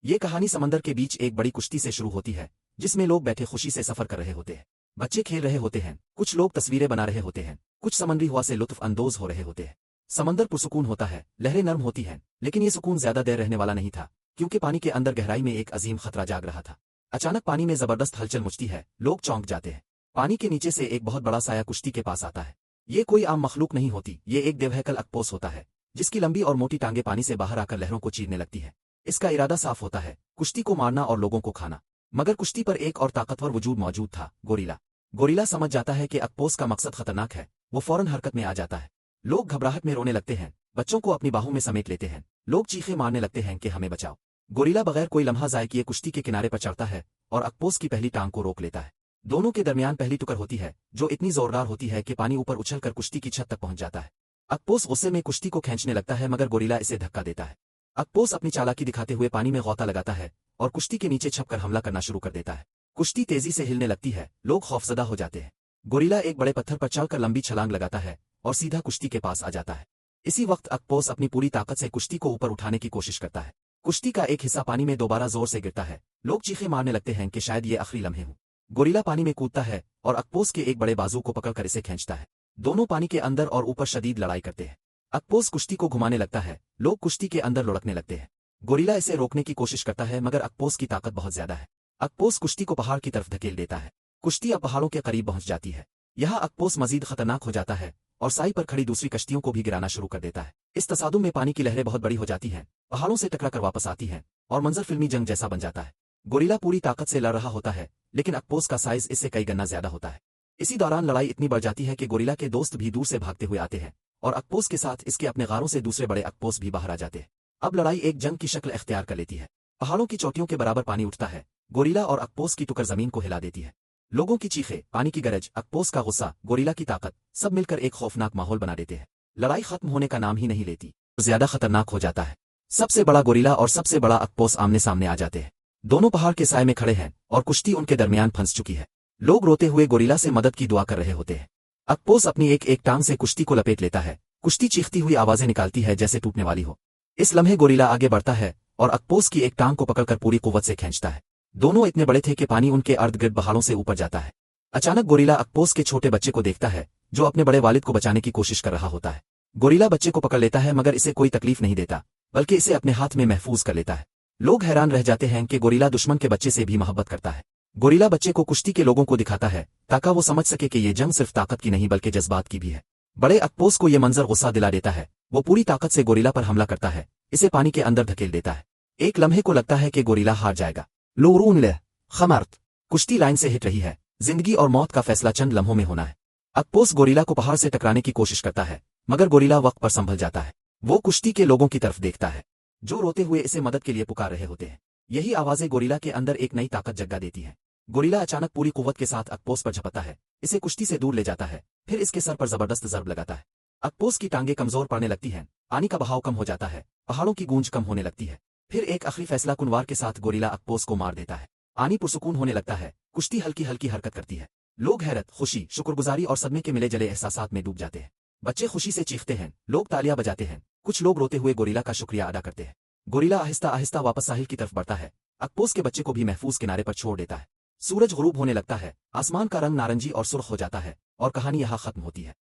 ये कहानी समंदर के बीच एक बड़ी कुश्ती से शुरू होती है, जिसमें लोग बैठे खुशी से सफर कर रहे होते हैं। बच्चे खेल रहे होते हैं, कुछ लोग तस्वीरें बना रहे होते हैं, कुछ समंदरी हवा से लुत्फ अंदोज हो रहे होते हैं। समंदर पुरसुकून होता है, लहरें नर्म होती हैं, लेकिन ये सुकून ज्यादा देर रहने वाला नहीं था, क्योंकि पानी के अंदर गहराई में एक अजीम खतरा जाग रहा था। अचानक पानी में जबरदस्त हलचल मचती है, लोग चौंक जाते हैं। पानी के नीचे से एक बहुत बड़ा साया कुश्ती के पास आता है। ये कोई आम मखलूक नहीं होती, ये एक देवहैकल अकपोस होता है, जिसकी लंबी और मोटी टांगे पानी से बाहर आकर लहरों को चीरने लगती है। इसका इरादा साफ होता है, कुश्ती को मारना और लोगों को खाना। मगर कुश्ती पर एक और ताकतवर वजूद मौजूद था, गोरिल्ला। गोरिल्ला समझ जाता है कि अकपोस का मकसद खतरनाक है, वो फौरन हरकत में आ जाता है। लोग घबराहट में रोने लगते हैं, बच्चों को अपनी बाहों में समेट लेते हैं, लोग चीखें मारने लगते हैं कि हमें बचाओ। गोरिल्ला बगैर कोई लम्हा ज़ाय किए कुश्ती के किनारे पर चढ़ता है और अकपोस की पहली टांग को रोक लेता है। दोनों के दरमियान पहली टुकर होती है, जो इतनी जोरदार होती है कि पानी ऊपर उछलकर कुश्ती की छत तक पहुंच जाता है। अकपोस गुस्से में कुश्ती को खींचने लगता है, मगर गोरिल्ला इसे धक्का देता है। अकपोस अपनी चालाकी दिखाते हुए पानी में गौता लगाता है और कुश्ती के नीचे छपकर हमला करना शुरू कर देता है। कुश्ती तेजी से हिलने लगती है, लोग खौफजदा हो जाते हैं। गोरिल्ला एक बड़े पत्थर पर चढ़कर लंबी छलांग लगाता है और सीधा कुश्ती के पास आ जाता है। इसी वक्त अकपोस अपनी पूरी ताकत से कुश्ती को ऊपर उठाने की कोशिश करता है। कुश्ती का एक हिस्सा पानी में दोबारा जोर से गिरता है, लोग चीखें मारने लगते हैं कि शायद ये आखिरी लम्हे हों। गोरिल्ला पानी में कूदता है और अकपोस के एक बड़े बाजू को पकड़कर इसे खींचता है। दोनों पानी के अंदर और ऊपर शदीद लड़ाई करते हैं। अकपोस कुश्ती को घुमाने लगता है, लोग कुश्ती के अंदर लुढ़कने लगते हैं। गोरिल्ला इसे रोकने की कोशिश करता है, मगर अकपोस की ताकत बहुत ज्यादा है। अकपोस कुश्ती को पहाड़ की तरफ धकेल देता है। कुश्ती अब पहाड़ों के करीब पहुंच जाती है। यहाँ अकपोस मजीद खतरनाक हो जाता है और साई पर खड़ी दूसरी कश्तियों को भी गिराना शुरू कर देता है। इस तसादुम में पानी की लहरें बहुत बड़ी हो जाती हैं, पहाड़ों से टकरा कर वापस आती हैं और मंजर फिल्मी जंग जैसा बन जाता है। गोरिल्ला पूरी ताकत से लड़ रहा होता है, लेकिन अकपोस का साइज इससे कई गुना ज्यादा होता है। इसी दौरान लड़ाई इतनी बढ़ जाती है कि गोरिल्ला के दोस्त भी दूर से भागते हुए आते हैं और अकपोस के साथ इसके अपने गारों से दूसरे बड़े अकपोस भी बाहर आ जाते हैं। अब लड़ाई एक जंग की शक्ल इख्तियार कर लेती है। पहाड़ों की चोटियों के बराबर पानी उठता है, गोरिल्ला और अकपोस की टुकर जमीन को हिला देती है। लोगों की चीखें, पानी की गरज, अकपोस का गुस्सा, गोरिल्ला की ताकत, सब मिलकर एक खौफनाक माहौल बना देते हैं। लड़ाई खत्म होने का नाम ही नहीं लेती, ज्यादा खतरनाक हो जाता है। सबसे बड़ा गोरिल्ला और सबसे बड़ा अकपोस आमने सामने आ जाते हैं। दोनों पहाड़ के साए में खड़े हैं और कुश्ती उनके दरमियान फंस चुकी है। लोग रोते हुए गोरिल्ला से मदद की दुआ कर रहे होते हैं। अकपोस अपनी एक एक टांग से कुश्ती को लपेट लेता है। कुश्ती चीखती हुई आवाजें निकालती है जैसे टूटने वाली हो। इस लम्हे गोरिल्ला आगे बढ़ता है और अकपोस की एक टांग को पकड़कर पूरी कुव्वत से खींचता है। दोनों इतने बड़े थे कि पानी उनके अर्ध गिर्द पहाड़ों से ऊपर जाता है। अचानक गोरिल्ला अकपोस के छोटे बच्चे को देखता है, जो अपने बड़े वालिद को बचाने की कोशिश कर रहा होता है। गोरिल्ला बच्चे को पकड़ लेता है, मगर इसे कोई तकलीफ नहीं देता, बल्कि इसे अपने हाथ में महफूज कर लेता है। लोग हैरान रह जाते हैं कि गोरिल्ला दुश्मन के बच्चे से भी मोहब्बत करता है। गोरिल्ला बच्चे को कुश्ती के लोगों को दिखाता है, ताकि वो समझ सके कि ये जंग सिर्फ ताकत की नहीं बल्कि जज्बात की भी है। बड़े अकपोस को ये मंजर गुस्सा दिला देता है। वो पूरी ताकत से गोरिल्ला पर हमला करता है, इसे पानी के अंदर धकेल देता है। एक लम्हे को लगता है कि गोरिल्ला हार जाएगा। लोरून ले खमर्त कुश्ती लाइन से हिट रही है, जिंदगी और मौत का फैसला चंद लम्हों में होना है। अकपोस गोरिल्ला को पहाड़ से टकराने की कोशिश करता है, मगर गोरिल्ला वक्त पर संभल जाता है। वो कुश्ती के लोगों की तरफ देखता है, जो रोते हुए इसे मदद के लिए पुकार रहे होते हैं। यही आवाजें गोरिल्ला के अंदर एक नई ताकत जगा देती हैं। गोरिल्ला अचानक पूरी कुव्वत के साथ अकपोस पर झपटता है, इसे कुश्ती से दूर ले जाता है, फिर इसके सर पर जबरदस्त जर्ब लगाता है। अकपोस की टांगे कमजोर पड़ने लगती हैं, पानी का बहाव कम हो जाता है, पहाड़ों की गूंज कम होने लगती है। फिर एक आखिरी फैसला कुनवार के साथ गोरिल्ला अकपोस को मार देता है। पानी पुरसुकून होने लगता है, कुश्ती हल्की हल्की हरकत करती है। लोग हैरत, खुशी, शुक्रगुजारी और सदमे के मिले जले एहसासात में डूब जाते हैं। बच्चे खुशी से चीखते हैं, लोग तालियां बजाते हैं, कुछ लोग रोते हुए गोरिल्ला का शुक्रिया अदा करते हैं। गोरिल्ला आहिस्ता आहिस्ता वापस साहिल की तरफ बढ़ता है, अकपोस के बच्चे को भी महफूज किनारे पर छोड़ देता है। सूरज गुरूब होने लगता है, आसमान का रंग नारंगी और सुर्ख हो जाता है और कहानी यहाँ खत्म होती है।